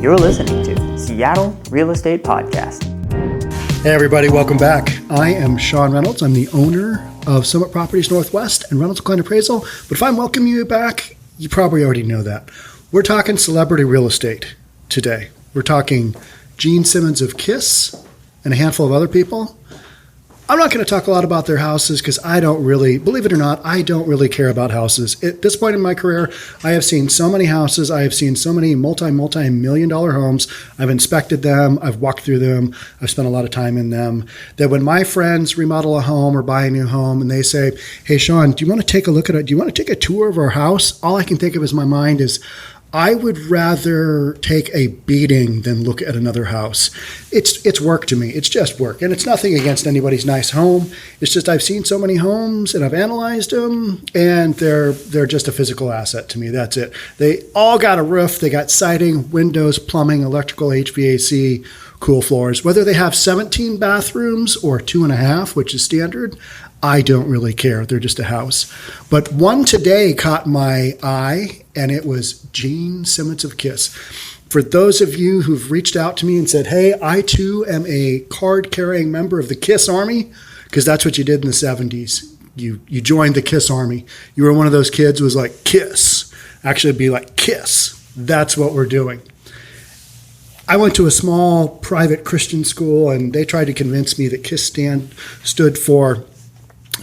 You're listening to Seattle Real Estate Podcast. Hey everybody, welcome back. I am Sean Reynolds. I'm the owner of Summit Properties Northwest and Reynolds Kline Appraisal. But if I'm welcoming you back, you probably already know that. We're talking celebrity real estate today. We're talking Simmons of KISS and a handful of other people. I'm not going to talk a lot about their houses because I don't really, believe it or not, I don't really care about houses. At this point in my career, I have seen so many houses. I have seen so many multi-million dollar homes. I've inspected them. I've walked through them. I've spent a lot of time in them. That when my friends remodel a home or buy a new home and they say, hey, Sean, do you want to take a look at it? Do you want to take a tour of our house? All I can think of in my mind is, I would rather take a beating than look at another house. It's work to me. It's just work. And it's nothing against anybody's nice home. It's just I've seen so many homes and I've analyzed them and they're just a physical asset to me. That's it. They all got a roof. They got siding, windows, plumbing, electrical, HVAC, cool floors. Whether they have 17 bathrooms or 2.5, which is standard, I don't really care. They're just a house. But one today caught my eye, and it was Simmons of KISS. For those of you who've reached out to me and said, hey, I too am a card-carrying member of the KISS Army, because that's what you did in the 70s. You joined the KISS Army. You were one of those kids who was like, KISS. Actually, it'd be like, KISS. That's what we're doing. I went to a small private Christian school, and they tried to convince me that KISS stood for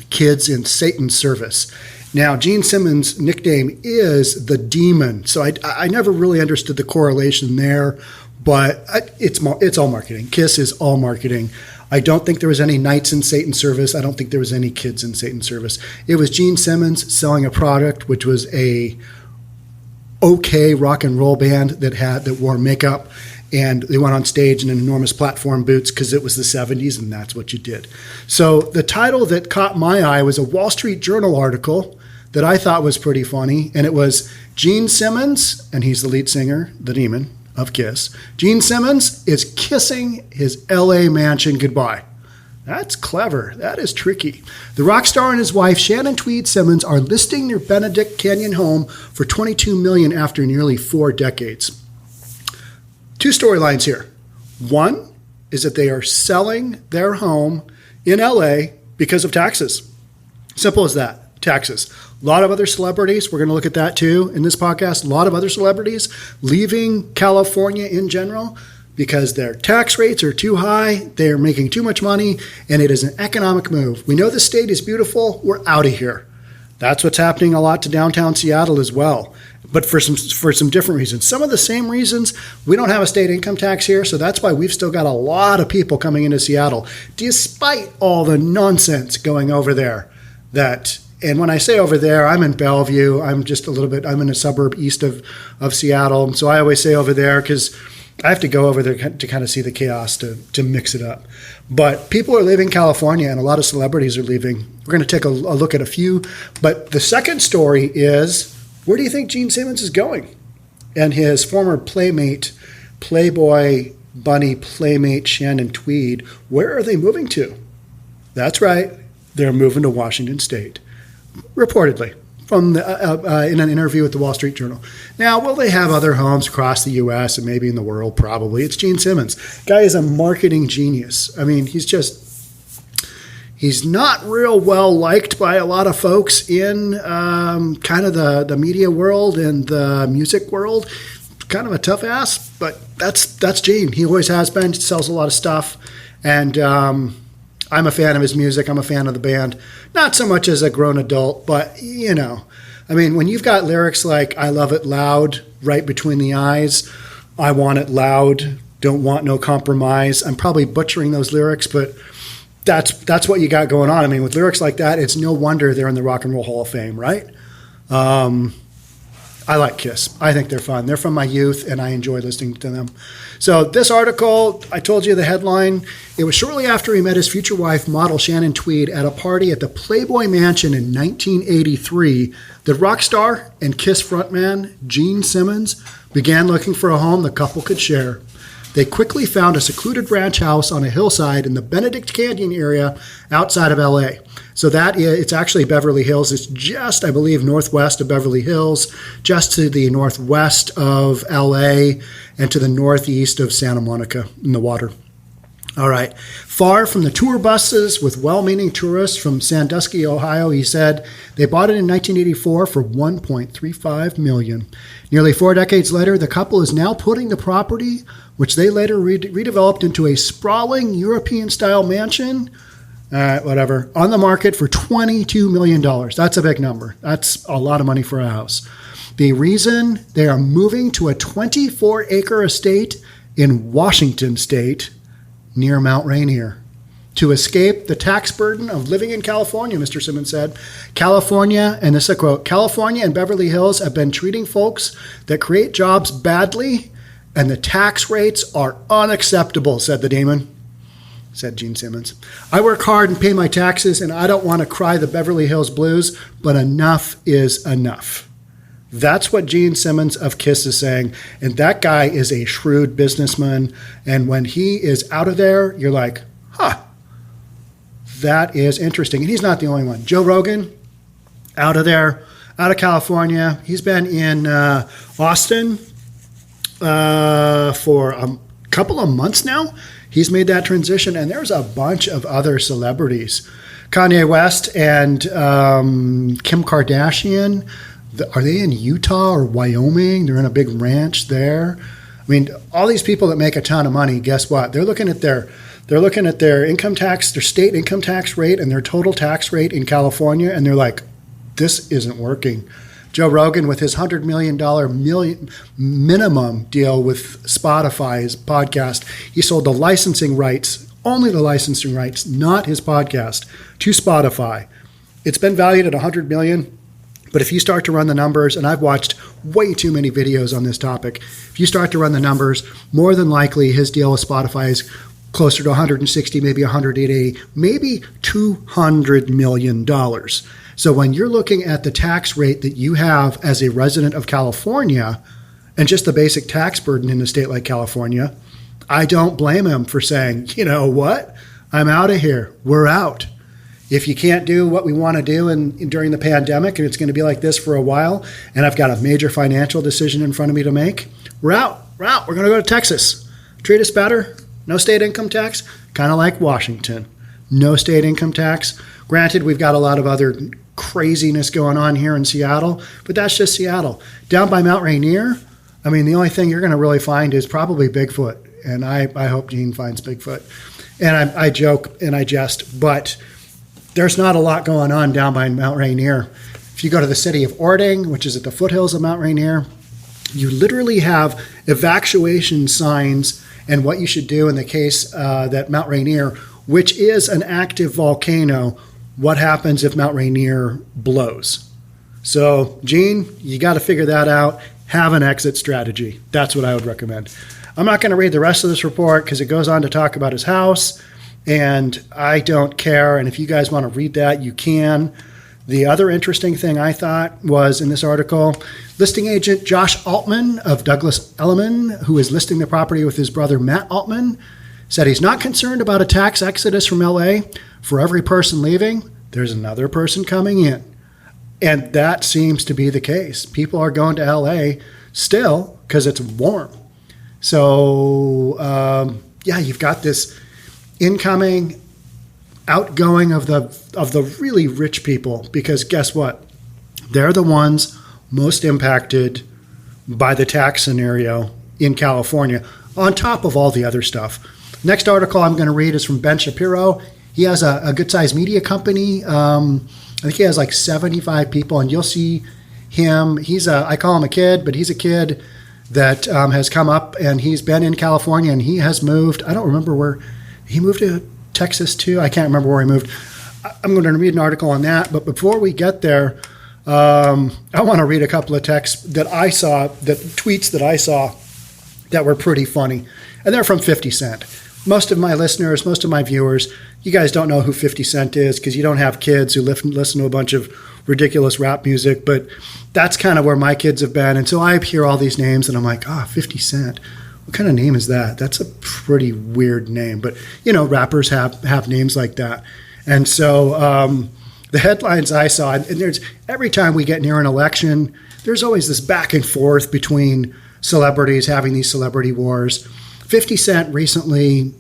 Kids in Satan's Service. Now, Gene Simmons' nickname is the Demon, so I never really understood the correlation there, but it's all marketing. KISS is all marketing. I don't think there was any knights in Satan's service. I don't think there was any kids in Satan's service. It was Gene Simmons selling a product, which was a okay rock and roll band that wore makeup. And they went on stage in enormous platform boots because it was the 70s and that's what you did. So the title that caught my eye was a Wall Street Journal article that I thought was pretty funny. And it was Gene Simmons, and he's the lead singer, the Demon of KISS. Gene Simmons is kissing his LA mansion goodbye. That's clever. That is tricky. The rock star and his wife, Shannon Tweed Simmons, are listing their Benedict Canyon home for $22 million after nearly 4 decades. Two storylines here. One is that they are selling their home in LA because of taxes. Simple as that, taxes. A lot of other celebrities, we're going to look at that too in this podcast, a lot of other celebrities leaving California in general because their tax rates are too high, they're making too much money, and it is an economic move. We know the state is beautiful, we're out of here. That's what's happening a lot to downtown Seattle as well. But for some different reasons. Some of the same reasons, we don't have a state income tax here, so that's why we've still got a lot of people coming into Seattle, despite all the nonsense going over there. And when I say over there, I'm in Bellevue. I'm in a suburb east of Seattle. So I always say over there because I have to go over there to kind of see the chaos to mix it up. But people are leaving California, and a lot of celebrities are leaving. We're going to take a look at a few. But the second story is, where do you think Gene Simmons is going? And his former playmate, Playboy bunny playmate Shannon Tweed, where are they moving to? That's right, they're moving to Washington State, reportedly, from in an interview with the Wall Street Journal. Now, will they have other homes across the U.S. and maybe in the world? Probably. It's Gene Simmons. Guy is a marketing genius. I mean, he's not real well liked by a lot of folks in kind of the media world and the music world. Kind of a tough ass, but that's Gene. He always has been. He sells a lot of stuff. And I'm a fan of his music. I'm a fan of the band. Not so much as a grown adult, but, you know. I mean, when you've got lyrics like, I love it loud, right between the eyes, I want it loud, don't want no compromise. I'm probably butchering those lyrics, but that's what you got going on. I mean, with lyrics like that, it's no wonder they're in the Rock and Roll Hall of Fame, right? I like KISS. I think they're fun. They're from my youth, and I enjoy listening to them. So this article, I told you the headline. It was shortly after he met his future wife, model Shannon Tweed, at a party at the Playboy Mansion in 1983 that rock star and KISS frontman Gene Simmons began looking for a home the couple could share. they quickly found a secluded ranch house on a hillside in the Benedict Canyon area outside of LA. So it's actually Beverly Hills. It's just, I believe, northwest of Beverly Hills, just to the northwest of LA and to the northeast of Santa Monica in the water. All right. Far from the tour buses with well-meaning tourists from Sandusky, Ohio, he said they bought it in 1984 for $1.35 million. Nearly 4 decades later, the couple is now putting the property, which they later redeveloped into a sprawling European-style mansion, on the market for $22 million. That's a big number. That's a lot of money for a house. The reason they are moving to a 24-acre estate in Washington State, near Mount Rainier, to escape the tax burden of living in California, Mr. Simmons said. California, and this is a quote, California and Beverly Hills have been treating folks that create jobs badly, and the tax rates are unacceptable, said the demon, said Gene Simmons. I work hard and pay my taxes, and I don't want to cry the Beverly Hills blues, but enough is enough. That's what Gene Simmons of KISS is saying. And that guy is a shrewd businessman. And when he is out of there, you're like, that is interesting. And he's not the only one. Joe Rogan, out of there, out of California. He's been in Austin for a couple of months now. He's made that transition. And there's a bunch of other celebrities. Kanye West and Kim Kardashian. Are they in Utah or Wyoming? They're in a big ranch there. I mean, all these people that make a ton of money, guess what? They're looking at their income tax, their state income tax rate, and their total tax rate in California, and they're like, this isn't working. Joe Rogan, with his $100 million minimum deal with Spotify's podcast, he sold the licensing rights, only the licensing rights, not his podcast, to Spotify. It's been valued at $100 million. But if you start to run the numbers, and I've watched way too many videos on this topic, if you start to run the numbers, more than likely his deal with Spotify is closer to 160, maybe 180, maybe $200 million. So when you're looking at the tax rate that you have as a resident of California and just the basic tax burden in a state like California, I don't blame him for saying, you know what, I'm out of here. We're out. If you can't do what we want to do during the pandemic, and it's going to be like this for a while, and I've got a major financial decision in front of me to make, we're out. We're going to go to Texas. Treat us better. No state income tax. Kind of like Washington. No state income tax. Granted, we've got a lot of other craziness going on here in Seattle, but that's just Seattle. Down by Mount Rainier, I mean, the only thing you're going to really find is probably Bigfoot, and I hope Gene finds Bigfoot. And I joke and I jest, but there's not a lot going on down by Mount Rainier. If you go to the city of Ording, which is at the foothills of Mount Rainier, you literally have evacuation signs and what you should do in the case that Mount Rainier, which is an active volcano, what happens if Mount Rainier blows. So, Gene, you got to figure that out. Have an exit strategy. That's what I would recommend. I'm not going to read the rest of this report because it goes on to talk about his house. And I don't care. And if you guys want to read that, you can. The other interesting thing I thought was in this article, listing agent Josh Altman of Douglas Elliman, who is listing the property with his brother Matt Altman, said he's not concerned about a tax exodus from LA. For every person leaving, there's another person coming in. And that seems to be the case. People are going to LA still because it's warm. So, you've got this incoming, outgoing of the really rich people, because guess what? They're the ones most impacted by the tax scenario in California, on top of all the other stuff. Next article I'm going to read is from Ben Shapiro. He has a good-sized media company. I think he has like 75 people, and you'll see him. I call him a kid, but he's a kid that has come up, and he's been in California, and he has moved. I don't remember where. He moved to Texas too. I can't remember where he moved. I'm going to read an article on that. But before we get there, I want to read a couple of texts that I saw, tweets that I saw that were pretty funny. And they're from 50 Cent. Most of my listeners, most of my viewers, you guys don't know who 50 Cent is because you don't have kids who listen to a bunch of ridiculous rap music. But that's kind of where my kids have been. And so I hear all these names and I'm like, 50 Cent. What kind of name is that? That's a pretty weird name. But, rappers have names like that. And so the headlines I saw, and there's every time we get near an election, there's always this back and forth between celebrities having these celebrity wars. 50 Cent recently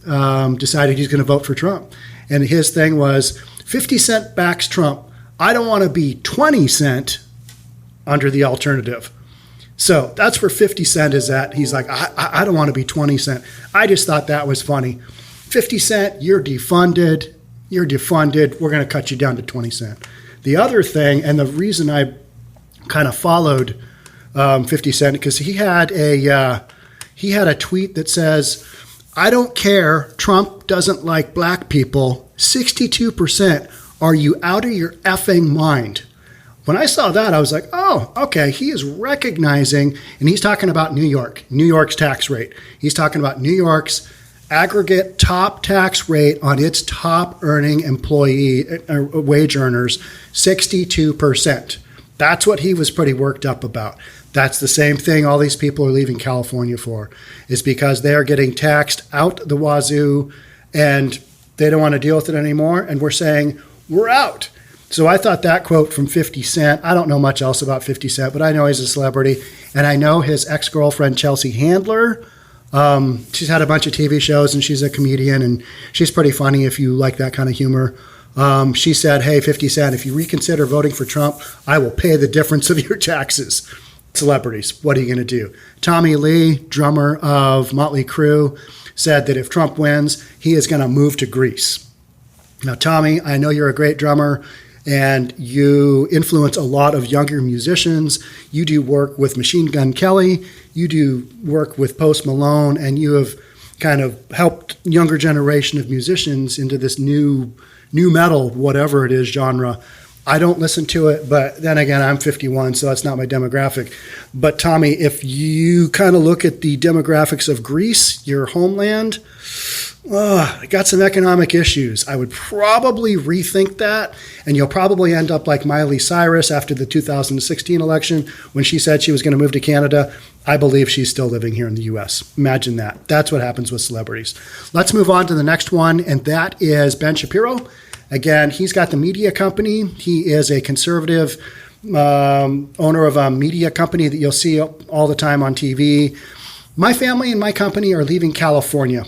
decided he's going to vote for Trump. And his thing was, 50 Cent backs Trump. I don't want to be 20 Cent under the alternative. So that's where 50 Cent is at. He's like, I don't want to be 20 Cent. I just thought that was funny. 50 Cent, you're defunded. You're defunded. We're going to cut you down to 20 Cent. The other thing, and the reason I kind of followed 50 Cent, because he had a tweet that says, I don't care. Trump doesn't like black people. 62%. Are you out of your effing mind? When I saw that, I was like, oh, okay, he is recognizing, and he's talking about New York's tax rate. He's talking about New York's aggregate top tax rate on its top earning employee wage earners, 62%. That's what he was pretty worked up about. That's the same thing all these people are leaving California for, is because they are getting taxed out the wazoo and they don't want to deal with it anymore. And we're saying, we're out. So I thought that quote from 50 Cent, I don't know much else about 50 Cent, but I know he's a celebrity. And I know his ex-girlfriend, Chelsea Handler. She's had a bunch of TV shows and she's a comedian and she's pretty funny if you like that kind of humor. She said, hey, 50 Cent, if you reconsider voting for Trump, I will pay the difference of your taxes. Celebrities, what are you going to do? Tommy Lee, drummer of Motley Crue, said that if Trump wins, he is going to move to Greece. Now, Tommy, I know you're a great drummer and you influence a lot of younger musicians. You do work with Machine Gun Kelly. You do work with Post Malone, and you have kind of helped younger generation of musicians into this new metal, whatever it is, genre. I don't listen to it, but then again, I'm 51, so that's not my demographic. But Tommy, if you kind of look at the demographics of Greece, your homeland, got some economic issues. I would probably rethink that, and you'll probably end up like Miley Cyrus after the 2016 election when she said she was going to move to Canada. I believe she's still living here in the U.S. Imagine that. That's what happens with celebrities. Let's move on to the next one, and that is Ben Shapiro. Again, he's got the media company. He is a conservative owner of a media company that you'll see all the time on TV. My family and my company are leaving California.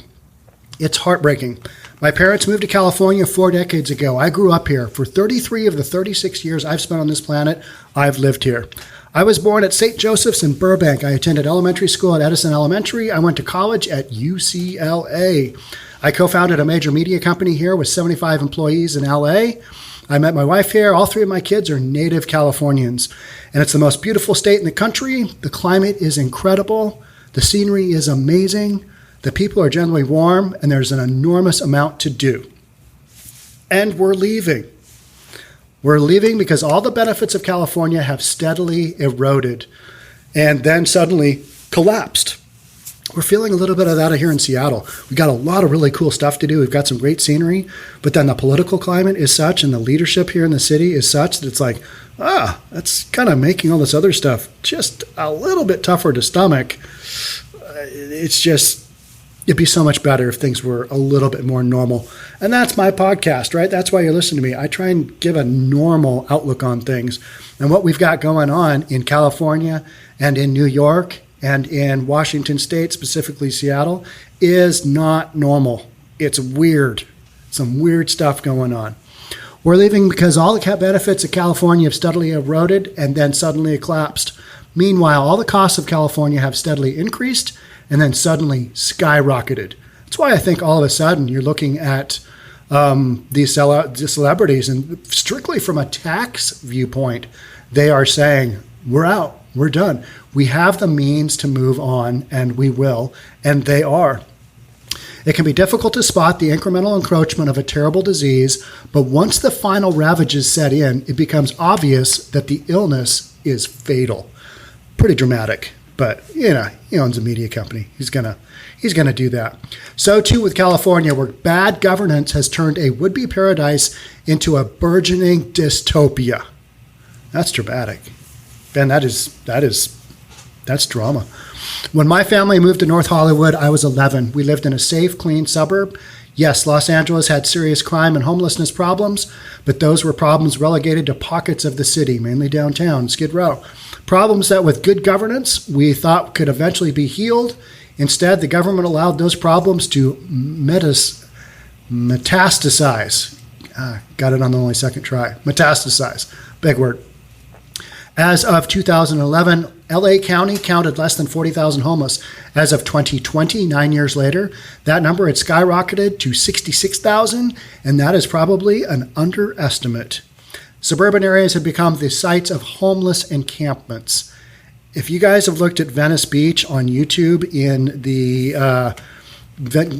It's heartbreaking. My parents moved to California 4 decades ago. I grew up here. For 33 of the 36 years I've spent on this planet, I've lived here. I was born at St. Joseph's in Burbank. I attended elementary school at Edison Elementary. I went to college at UCLA. I co-founded a major media company here with 75 employees in LA. I met my wife here. All 3 of my kids are native Californians. And it's the most beautiful state in the country. The climate is incredible. The scenery is amazing. The people are generally warm, and there's an enormous amount to do. And we're leaving. We're leaving because all the benefits of California have steadily eroded and then suddenly collapsed. We're feeling a little bit of that here in Seattle. We've got a lot of really cool stuff to do. We've got some great scenery, but then the political climate is such and the leadership here in the city is such that it's like, that's kind of making all this other stuff just a little bit tougher to stomach. It'd be so much better if things were a little bit more normal. And that's my podcast, right? That's why you're listening to me. I try and give a normal outlook on things. And what we've got going on in California and in New York and in Washington State, specifically Seattle, is not normal. It's weird. Some weird stuff going on. We're leaving because all the benefits of California have steadily eroded and then suddenly collapsed. Meanwhile, all the costs of California have steadily increased and then suddenly skyrocketed. That's why I think all of a sudden you're looking at these celebrities, and strictly from a tax viewpoint, they are saying, we're out, we're done. We have the means to move on, and we will, and they are. It can be difficult to spot the incremental encroachment of a terrible disease, but once the final ravages set in, it becomes obvious that the illness is fatal. Pretty dramatic. But, he owns a media company. He's gonna do that. So, too, with California, where bad governance has turned a would-be paradise into a burgeoning dystopia. That's dramatic. Ben, that is That's drama. When my family moved to North Hollywood, I was 11. We lived in a safe, clean suburb. Yes, Los Angeles had serious crime and homelessness problems, but those were problems relegated to pockets of the city, mainly downtown, Skid Row. Problems that with good governance we thought could eventually be healed. Instead, the government allowed those problems to metastasize. Got it on the only second try. Metastasize. Big word. As of 2011, LA County counted less than 40,000 homeless. As of 2020, 9 years later, that number had skyrocketed to 66,000, and that is probably an underestimate. Suburban areas have become the sites of homeless encampments. If you guys have looked at Venice Beach on YouTube,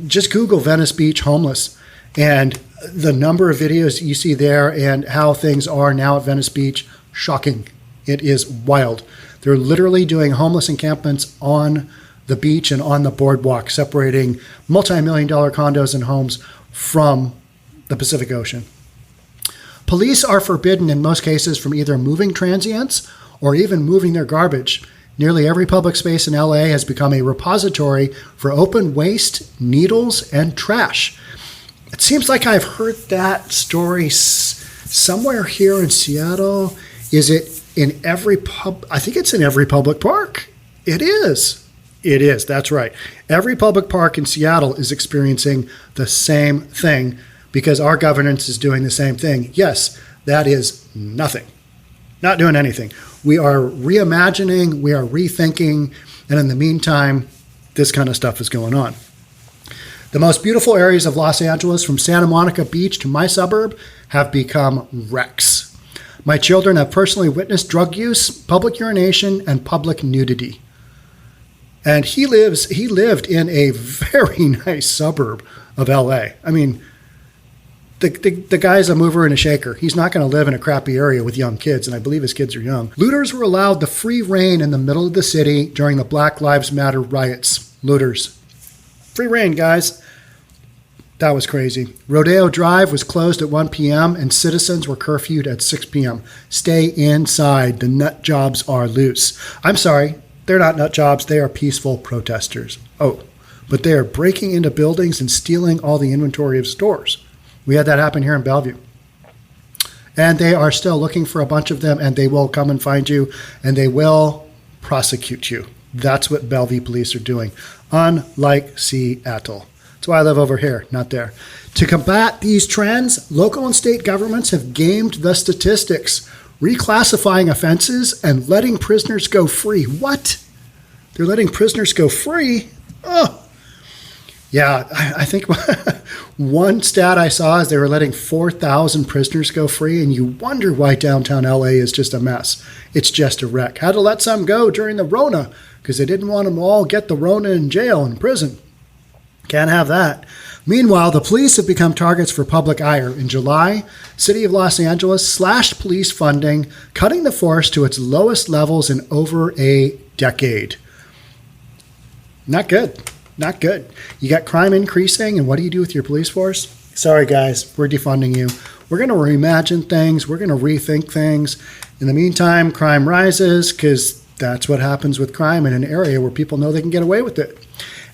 just Google Venice Beach homeless, and the number of videos you see there and how things are now at Venice Beach, shocking. It is wild. They're literally doing homeless encampments on the beach and on the boardwalk, separating multi-million-dollar condos and homes from the Pacific Ocean. Police are forbidden in most cases from either moving transients or even moving their garbage. Nearly every public space in LA has become a repository for open waste, needles, and trash. It seems like I've heard that story somewhere here in Seattle. Is it in every I think it's in every public park. It is. It is. That's right. Every public park in Seattle is experiencing the same thing because our governance is doing the same thing. Yes, that is nothing. Not doing anything. We are reimagining, we are rethinking, and in the meantime, this kind of stuff is going on. The most beautiful areas of Los Angeles, from Santa Monica Beach to my suburb, have become wrecks. My children have personally witnessed drug use, public urination, and public nudity. And he lived in a very nice suburb of LA. I mean, the guy's a mover and a shaker. He's not going to live in a crappy area with young kids, and I believe his kids are young. Looters were allowed the free reign in the middle of the city during the Black Lives Matter riots. Looters. Free reign, guys. That was crazy. Rodeo Drive was closed at 1 p.m. and citizens were curfewed at 6 p.m. Stay inside. The nut jobs are loose. I'm sorry. They're not nut jobs. They are peaceful protesters. Oh, but they are breaking into buildings and stealing all the inventory of stores. We had that happen here in Bellevue. And they are still looking for a bunch of them, and they will come and find you, and they will prosecute you. That's what Bellevue police are doing, unlike Seattle. That's why I live over here, not there. To combat these trends, local and state governments have gamed the statistics, reclassifying offenses and letting prisoners go free. What? They're letting prisoners go free? Oh, yeah, I think one stat I saw is they were letting 4,000 prisoners go free, and you wonder why downtown LA is just a mess. It's just a wreck. Had to let some go during the Rona because they didn't want them all get the Rona in jail and prison. Can't have that. Meanwhile, the police have become targets for public ire. In July, City of Los Angeles slashed police funding, cutting the force to its lowest levels in over a decade. Not good. Not good. You got crime increasing, and what do you do with your police force? Sorry, guys, we're defunding you. We're going to reimagine things. We're going to rethink things. In the meantime, crime rises because that's what happens with crime in an area where people know they can get away with it.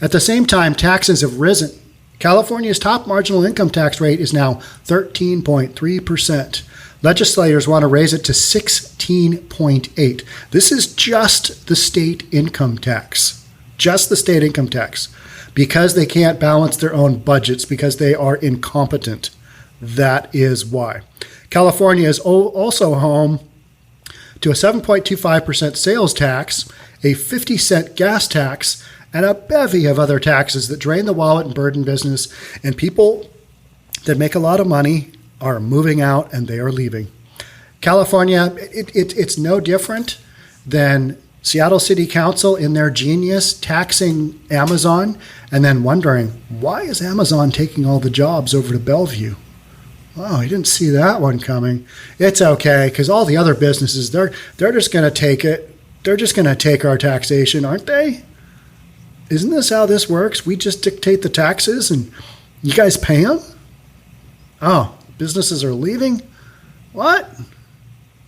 At the same time, taxes have risen. California's top marginal income tax rate is now 13.3%. Legislators want to raise it to 16.8%. This is just the state income tax. Just the state income tax. Because they can't balance their own budgets, because they are incompetent. That is why. California is also home to a 7.25% sales tax, a 50-cent gas tax, and a bevy of other taxes that drain the wallet and burden business, and people that make a lot of money are moving out and they are leaving. California, it's no different than Seattle City Council in their genius taxing Amazon and then wondering, why is Amazon taking all the jobs over to Bellevue? Oh, I didn't see that one coming. It's okay, because all the other businesses, they're just going to take it. They're just going to take our taxation, aren't they? Isn't this how this works? We just dictate the taxes and you guys pay them? Oh, businesses are leaving? What?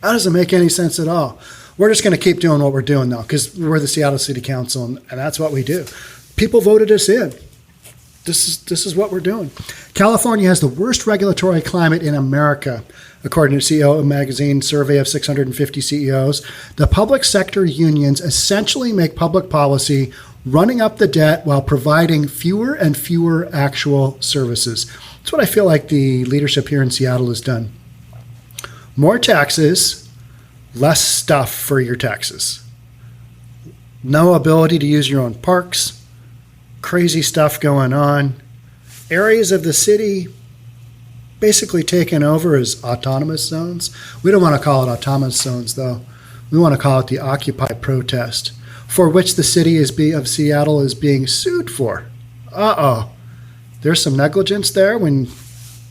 That doesn't make any sense at all. We're just going to keep doing what we're doing, though, because we're the Seattle City Council, and that's what we do. People voted us in. This is what we're doing. California has the worst regulatory climate in America, according to CEO Magazine survey of 650 CEOs. The public sector unions essentially make public policy, running up the debt while providing fewer and fewer actual services. That's what I feel like the leadership here in Seattle has done. More taxes, less stuff for your taxes. No ability to use your own parks. Crazy stuff going on. Areas of the city basically taken over as autonomous zones. We don't want to call it autonomous zones, though. We want to call it the Occupy protest, for which the city of Seattle is being sued for. There's some negligence there when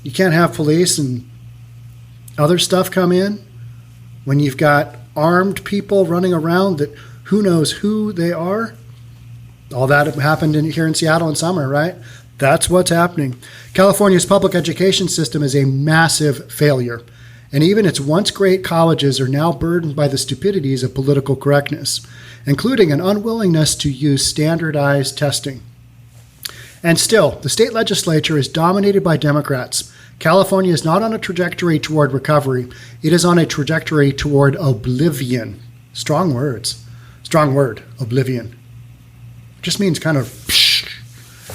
you can't have police and other stuff come in, when you've got armed people running around that who knows who they are. All that happened here in Seattle in summer, right? That's what's happening. California's public education system is a massive failure, and even its once great colleges are now burdened by the stupidities of political correctness, including an unwillingness to use standardized testing. And still, the state legislature is dominated by Democrats. California is not on a trajectory toward recovery. It is on a trajectory toward oblivion. Strong words. Strong word, oblivion. Just means kind of,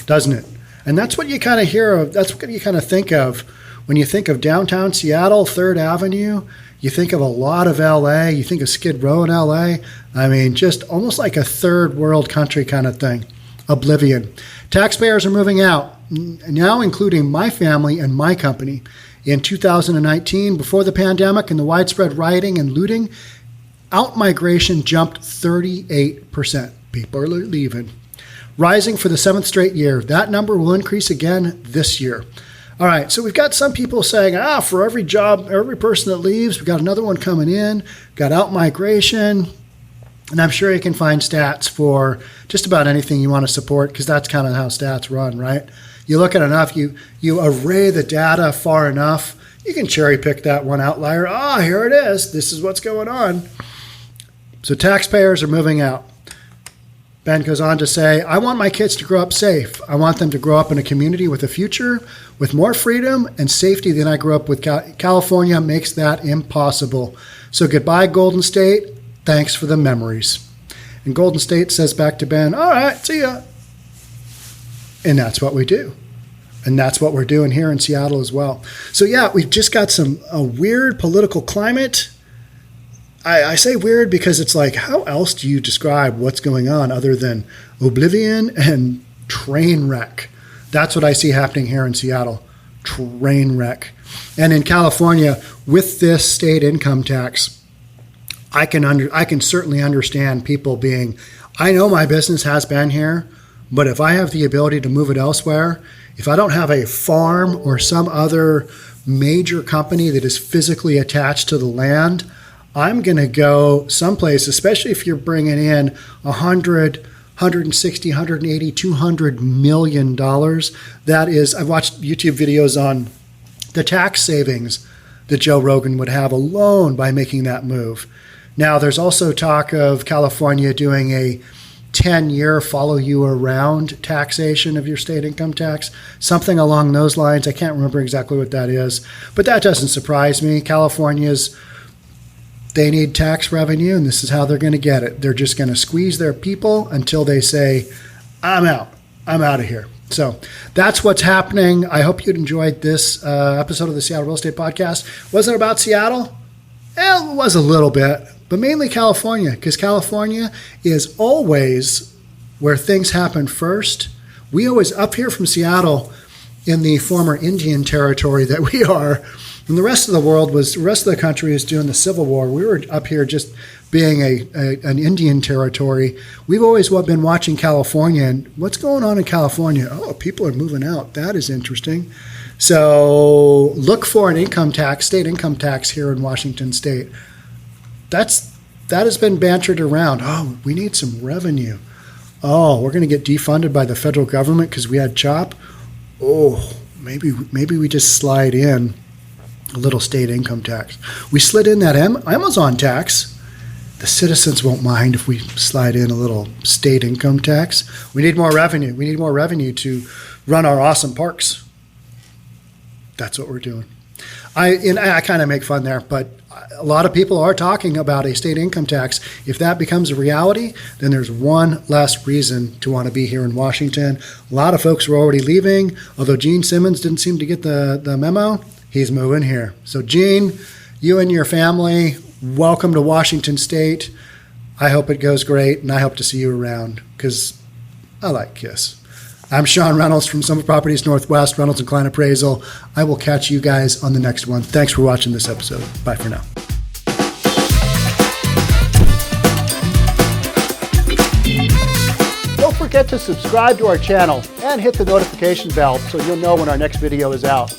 doesn't it? And that's what you kind of hear of. That's what you kind of think of when you think of downtown Seattle, 3rd Avenue. You think of a lot of LA. You think of Skid Row in LA. I mean, just almost like a third world country kind of thing. Oblivion. Taxpayers are moving out, now including my family and my company. In 2019, before the pandemic and the widespread rioting and looting, out-migration jumped 38%. People are leaving. Rising for the 7th straight year. That number will increase again this year. All right, so we've got some people saying, for every job, every person that leaves, we've got another one coming in, got out-migration. And I'm sure you can find stats for just about anything you want to support, because that's kind of how stats run, right? You look at enough, you array the data far enough, you can cherry pick that one outlier. Here it is. This is what's going on. So taxpayers are moving out. Ben goes on to say, I want my kids to grow up safe. I want them to grow up in a community with a future, with more freedom and safety than I grew up with. California makes that impossible. So goodbye, Golden State. Thanks for the memories. And Golden State says back to Ben, all right, see ya. And that's what we do. And that's what we're doing here in Seattle as well. So yeah, we've just got a weird political climate. I say weird because it's like, how else do you describe what's going on other than oblivion and train wreck? That's what I see happening here in Seattle. Train wreck. And in California, with this state income tax, I can certainly understand people being, I know my business has been here, but if I have the ability to move it elsewhere, if I don't have a farm or some other major company that is physically attached to the land, I'm going to go someplace, especially if you're bringing in 100, 160, 180, $200 million. That is, I've watched YouTube videos on the tax savings that Joe Rogan would have alone by making that move. Now, there's also talk of California doing a 10-year follow-you-around taxation of your state income tax, something along those lines. I can't remember exactly what that is, but that doesn't surprise me. They need tax revenue, and this is how they're going to get it. They're just going to squeeze their people until they say, I'm out of here. So that's what's happening. I hope you enjoyed this episode of the Seattle Real Estate Podcast. Was it about Seattle? Well, it was a little bit, but mainly California, because California is always where things happen first. We always, up here from Seattle, in the former Indian territory that we are, and the rest of the country is doing the Civil War. We were up here just being an Indian territory. We've always been watching California, and what's going on in California? Oh, people are moving out. That is interesting. So look for an state income tax here in Washington State. That has been bantered around. Oh, we need some revenue. Oh, we're going to get defunded by the federal government because we had CHOP. Oh, maybe we just slide in a little state income tax. We slid in that Amazon tax, the citizens won't mind if we slide in a little state income tax. We need more revenue. We need more revenue to run our awesome parks. That's what we're doing. I kind of make fun there, but a lot of people are talking about a state income tax. If that becomes a reality, then there's one less reason to want to be here in Washington. A lot of folks are already leaving, although Gene Simmons didn't seem to get the memo. He's moving here. So Gene, you and your family, welcome to Washington State. I hope it goes great, and I hope to see you around because I like KISS. I'm Sean Reynolds from Summit Properties Northwest, Reynolds and Kline Appraisal. I will catch you guys on the next one. Thanks for watching this episode. Bye for now. Don't forget to subscribe to our channel and hit the notification bell so you'll know when our next video is out.